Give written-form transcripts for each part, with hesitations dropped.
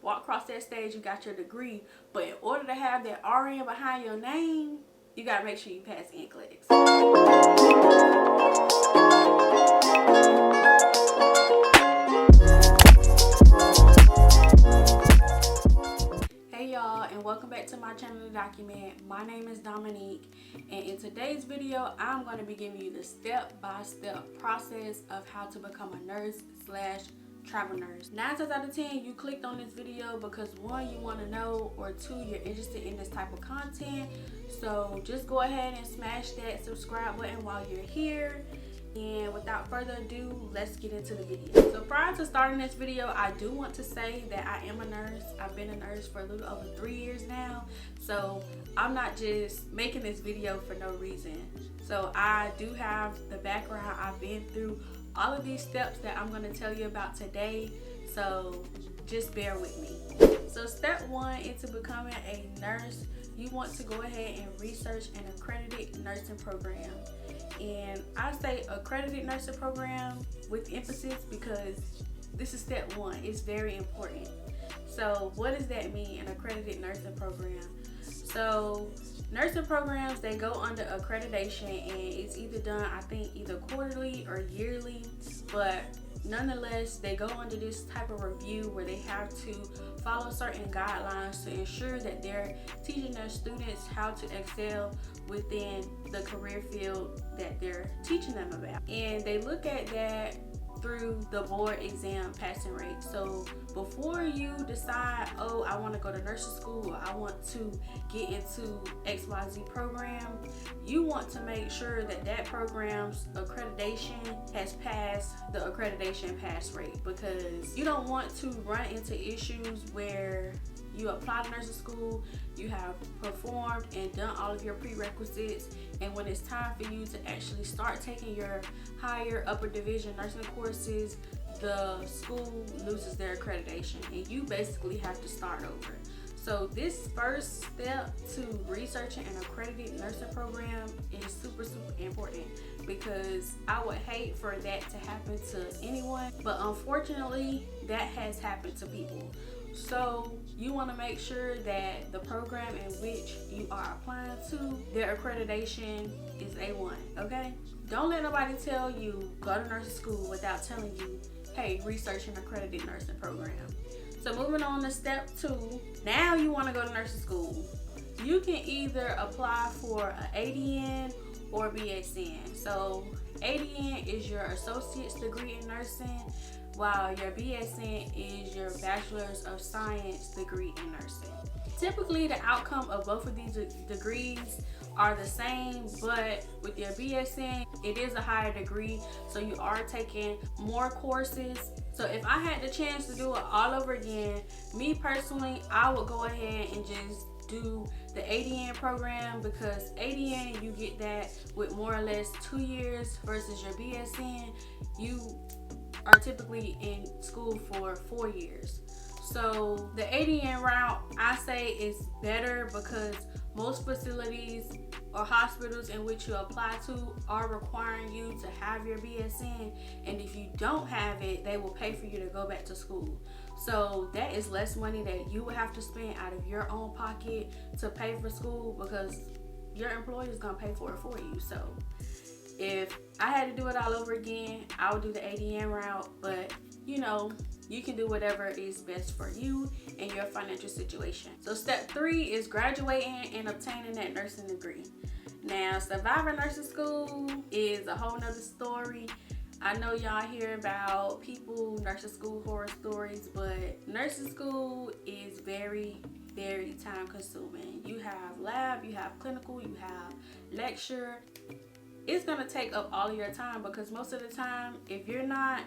walk across that stage, you got your degree. But in order to have that RN behind your name, you gotta make sure you pass NCLEX. Hey y'all, and welcome back to my channel to document. My name is Dominique, and in today's video I'm going to be giving you the step-by-step process of how to become a nurse/travel nurse. 9 times out of 10 you clicked on this video because 1, you want to know, or 2, you're interested in this type of content. So just go ahead and smash that subscribe button while you're here. And without further ado, let's get into the video. So prior to starting this video, I do want to say that I am a nurse. I've been a nurse for a little over 3 years now. So I'm not just making this video for no reason. So I do have the background. I've been through all of these steps that I'm going to tell you about today. So just bear with me. So step 1 into becoming a nurse, you want to go ahead and research an accredited nursing program. And I say accredited nursing program with emphasis because this is step 1. It's very important. So what does that mean, an accredited nursing program? So nursing programs, they go under accreditation, and it's either done, I think, either quarterly or yearly, but nonetheless they go under this type of review where they have to follow certain guidelines to ensure that they're teaching their students how to excel within the career field that they're teaching them about. And they look at that through the board exam passing rate. So before you decide, oh, I want to go to nursing school, or I want to get into XYZ program, you want to make sure that that program's accreditation has passed the accreditation pass rate, because you don't want to run into issues where you apply to nursing school, you have performed and done all of your prerequisites, and when it's time for you to actually start taking your higher upper division nursing courses, the school loses their accreditation and you basically have to start over. So this first step to researching an accredited nursing program is super important, because I would hate for that to happen to anyone, but unfortunately that has happened to people. So you want to make sure that the program in which you are applying to, their accreditation is A1, okay? Don't let nobody tell you go to nursing school without telling you, hey, research an accredited nursing program. So moving on to step 2, now you want to go to nursing school. You can either apply for an ADN or BSN. So ADN is your associate's degree in nursing, while your BSN is your Bachelor's of Science degree in nursing. Typically, the outcome of both of these degrees are the same, but with your BSN, it is a higher degree, so you are taking more courses. So if I had the chance to do it all over again, me personally, I would go ahead and just do the ADN program, because ADN, you get that with more or less 2 years, versus your BSN, you are typically in school for 4 years. So the ADN route, I say, is better because most facilities or hospitals in which you apply to are requiring you to have your BSN, and if you don't have it, they will pay for you to go back to school. So that is less money that you would have to spend out of your own pocket to pay for school, because your employer is going to pay for it for you. So if I had to do it all over again, I would do the ADN route, but you know, you can do whatever is best for you and your financial situation. So step 3 is graduating and obtaining that nursing degree. Now, surviving nursing school is a whole nother story. I know y'all hear about people nursing school horror stories, but nursing school is very time consuming. You have lab, you have clinical, you have lecture. It's going to take up all of your time, because most of the time, if you're not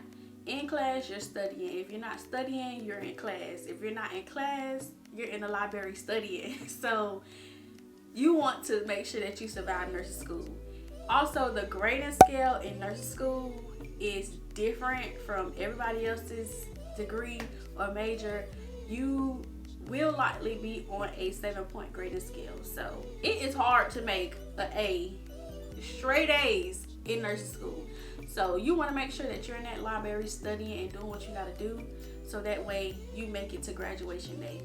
in class, you're studying. If you're not studying, you're in class. If you're not in class, you're in the library studying. So you want to make sure that you survive nursing school. Also, the grading scale in nursing school is different from everybody else's degree or major. You will likely be on a 7-point grading scale. So it is hard to make an A, straight A's in nursing school. So you want to make sure that you're in that library studying and doing what you got to do so that way you make it to graduation day.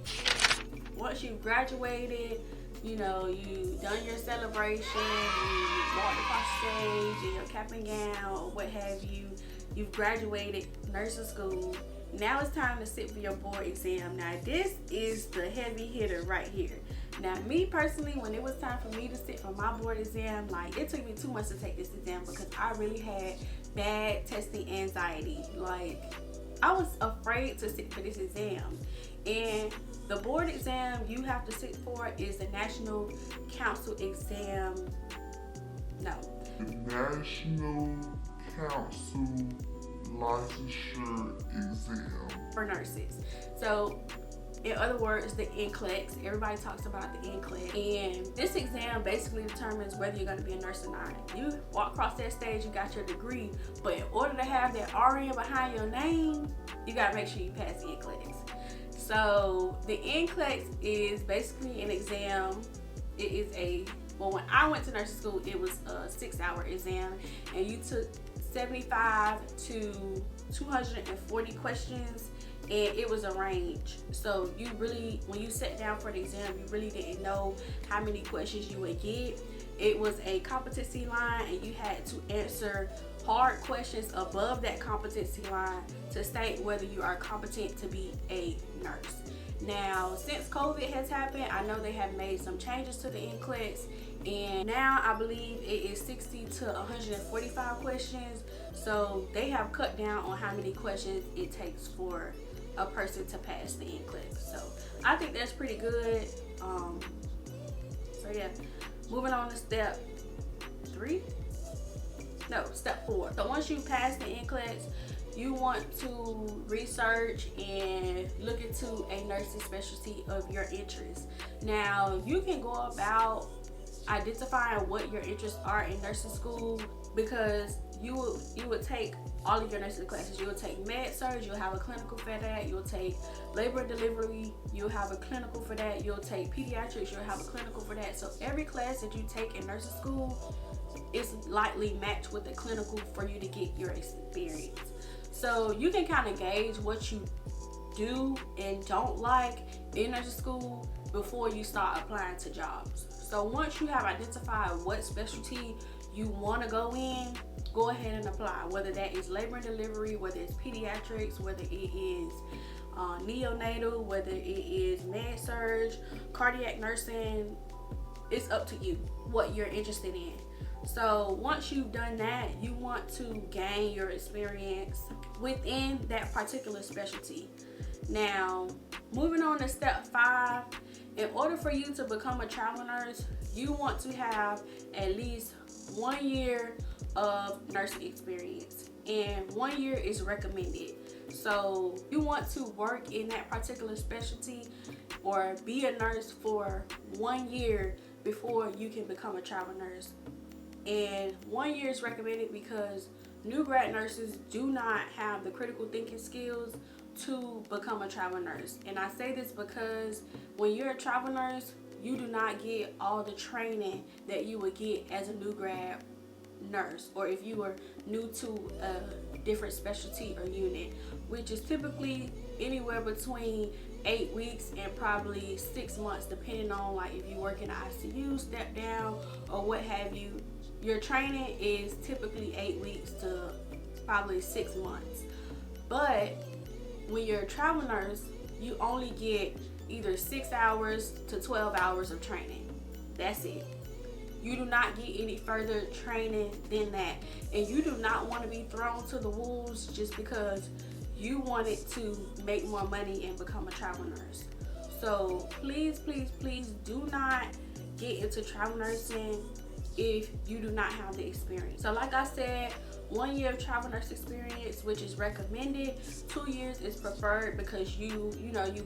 Once you've graduated, you know, you done your celebration, you walked across stage in your cap and gown or what have you, you've graduated nursing school. Now it's time to sit for your board exam. Now this is the heavy hitter right here. Now me personally, when it was time for me to sit for my board exam, like it took me 2 months to take this exam because I really had bad testing anxiety. Like I was afraid to sit for this exam. And the board exam you have to sit for is the National Council exam. No. The National Council Licensure exam for nurses. So in other words, the NCLEX. Everybody talks about the NCLEX. And this exam basically determines whether you're going to be a nurse or not. You walk across that stage, you got your degree, but in order to have that RN behind your name, you got to make sure you pass the NCLEX. So the NCLEX is basically an exam. It is well, when I went to nursing school, it was a 6-hour exam, and you took 75 to 240 questions, and it was a range. So you really, when you sat down for the exam, you really didn't know how many questions you would get. It was a competency line, and you had to answer hard questions above that competency line to state whether you are competent to be a nurse. Now, since COVID has happened, I know they have made some changes to the NCLEX, and now I believe it is 60 to 145 questions. So they have cut down on how many questions it takes for a person to pass the NCLEX. So I think that's pretty good. So yeah, moving on to step 4. So once you pass the NCLEX, you want to research and look into a nursing specialty of your interest. Now, you can go about identifying what your interests are in nursing school, because you would take all of your nursing classes. You will take med surg, you'll have a clinical for that. You'll take labor and delivery, you'll have a clinical for that. You'll take pediatrics, you'll have a clinical for that. So every class that you take in nursing school is likely matched with a clinical for you to get your experience. So you can kind of gauge what you do and don't like in nursing school before you start applying to jobs. So once you have identified what specialty you want to go in, go ahead and apply. Whether that is labor and delivery, whether it's pediatrics, whether it is neonatal, whether it is med surg, cardiac nursing, it's up to you what you're interested in. So once you've done that, you want to gain your experience within that particular specialty. Now, moving on to step 5, in order for you to become a travel nurse, you want to have at least 1 year of nursing experience, and 1 year is recommended. So you want to work in that particular specialty or be a nurse for 1 year before you can become a travel nurse. And 1 year is recommended because new grad nurses do not have the critical thinking skills to become a travel nurse. And I say this because when you're a travel nurse, you do not get all the training that you would get as a new grad nurse, or if you were new to a different specialty or unit, which is typically anywhere between 8 weeks and probably 6 months, depending on like if you work in the ICU, step down, or what have you. Your training is typically 8 weeks to probably 6 months. But when you're a travel nurse, you only get either 6 hours to 12 hours of training. That's it. You do not get any further training than that. And you do not want to be thrown to the wolves just because you wanted to make more money and become a travel nurse. So please, please, please do not get into travel nursing if you do not have the experience. So like I said, 1 year of travel nurse experience, which is recommended. 2 years is preferred because you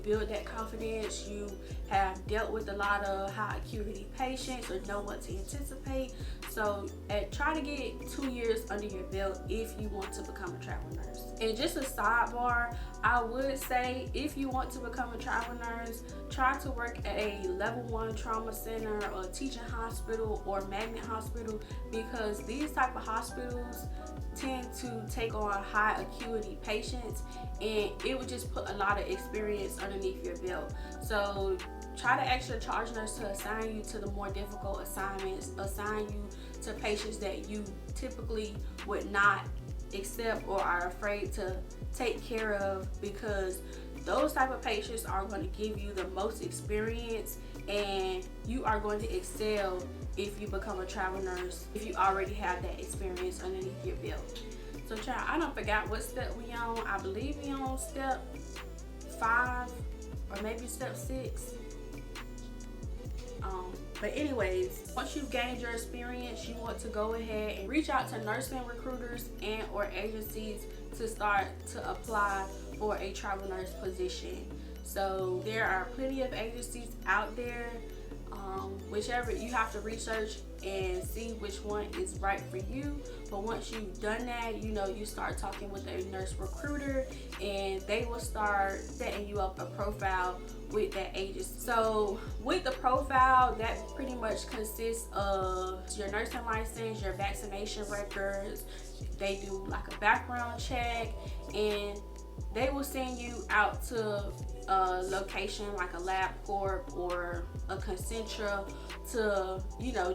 build that confidence. You have dealt with a lot of high acuity patients or know what to anticipate. So try to get 2 years under your belt if you want to become a travel nurse. And just a sidebar, I would say if you want to become a travel nurse, try to work at a level 1 trauma center or teaching hospital or magnet hospital, because these type of hospitals, tend to take on high acuity patients, and it would just put a lot of experience underneath your belt. So try to ask your charge nurse to assign you to the more difficult assignments, assign you to patients that you typically would not accept or are afraid to take care of, because those type of patients are going to give you the most experience, and you are going to excel if you become a travel nurse if you already have that experience underneath your belt. So child, I don't forgot what step we on. I believe we on step 5 or maybe step 6. But anyways, once you've gained your experience, you want to go ahead and reach out to nursing recruiters and or agencies to start to apply for a travel nurse position. So there are plenty of agencies out there. Whichever, you have to research and see which one is right for you. But once you've done that, you start talking with a nurse recruiter, and they will start setting you up a profile with that agency. So with the profile, that pretty much consists of your nursing license, your vaccination records. They do like a background check, and they will send you out to a location like a LabCorp or a Licensure to,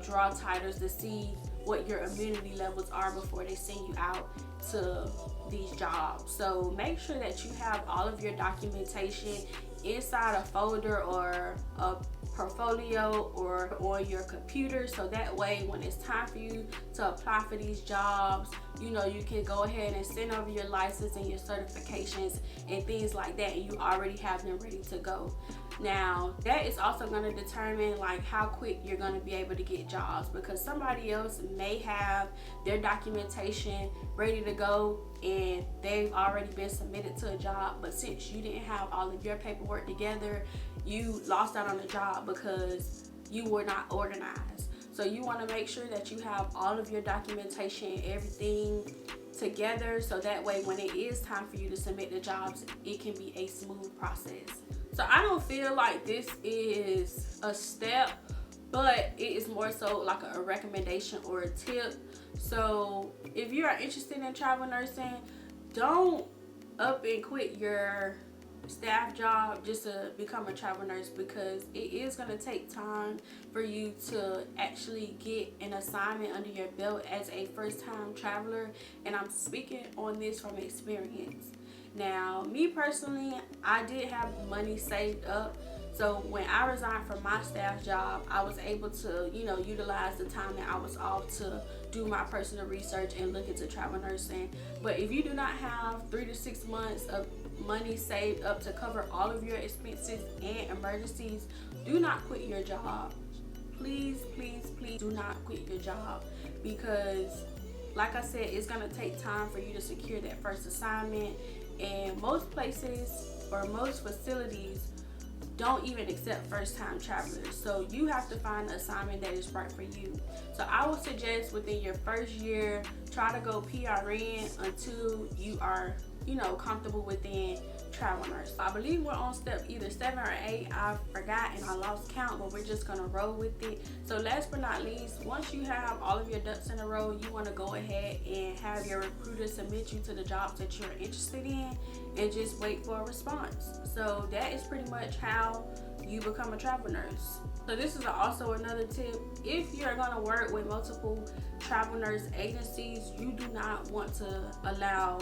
draw titers to see what your immunity levels are before they send you out to these jobs. So make sure that you have all of your documentation inside a folder or a portfolio or on your computer, so that way when it's time for you to apply for these jobs, you can go ahead and send over your license and your certifications and things like that, and you already have them ready to go. Now that is also going to determine like how quick you're going to be able to get jobs, because somebody else may have their documentation ready to go and they've already been submitted to a job, but since you didn't have all of your paperwork together, you lost out on the job because you were not organized. So you want to make sure that you have all of your documentation, everything together, so that way when it is time for you to submit the jobs, it can be a smooth process. So I don't feel like this is a step, but it is more so like a recommendation or a tip. So if you are interested in travel nursing, don't up and quit your staff job just to become a travel nurse, because it is going to take time for you to actually get an assignment under your belt as a first-time traveler, and I'm speaking on this from experience. Now, me personally, I did have money saved up, so when I resigned from my staff job, I was able to, utilize the time that I was off to do my personal research and look into travel nursing. But if you do not have 3 to 6 months of money saved up to cover all of your expenses and emergencies, do not quit your job. Please, please, please do not quit your job, because like I said, it's going to take time for you to secure that first assignment, and most places or most facilities don't even accept first-time travelers. So you have to find an assignment that is right for you. So I would suggest within your first year, try to go PRN until you are, comfortable within travel nurse. I believe we're on step either 7 or 8. I forgot and I lost count, but we're just gonna roll with it. So last but not least, once you have all of your ducks in a row, you want to go ahead and have your recruiter submit you to the jobs that you're interested in, and just wait for a response. So that is pretty much how you become a travel nurse. So this is also another tip. If you're going to work with multiple travel nurse agencies, you do not want to allow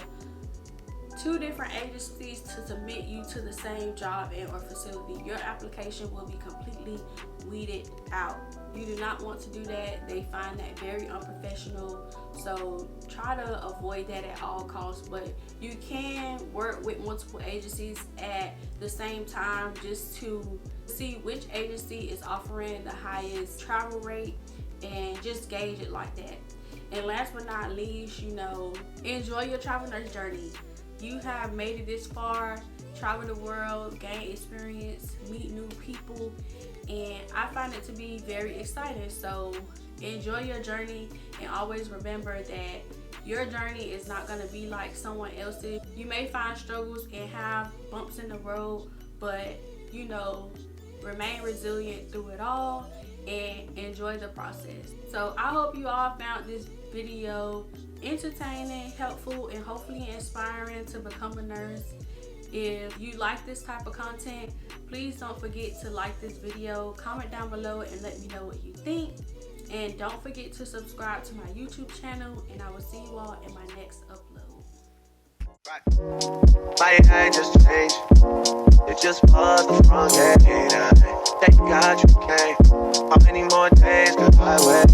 2 different agencies to submit you to the same job and or facility. Your application will be completely weeded out. You do not want to do that. They find that very unprofessional. So try to avoid that at all costs. But you can work with multiple agencies at the same time just to see which agency is offering the highest travel rate, and just gauge it like that. And last but not least, enjoy your travel nurse journey. You have made it this far, travel the world, gain experience, meet new people, and I find it to be very exciting. So enjoy your journey, and always remember that your journey is not going to be like someone else's. You may find struggles and have bumps in the road, but remain resilient through it all and enjoy the process. So I hope you all found this video entertaining, helpful, and hopefully inspiring to become a nurse. If you like this type of content, please don't forget to like this video, comment down below, and let me know what you think. And don't forget to subscribe to my YouTube channel, and I will see you all in my next upload. My ain't just changed. It just was the front gate. Thank God you came. How many more days could I wait?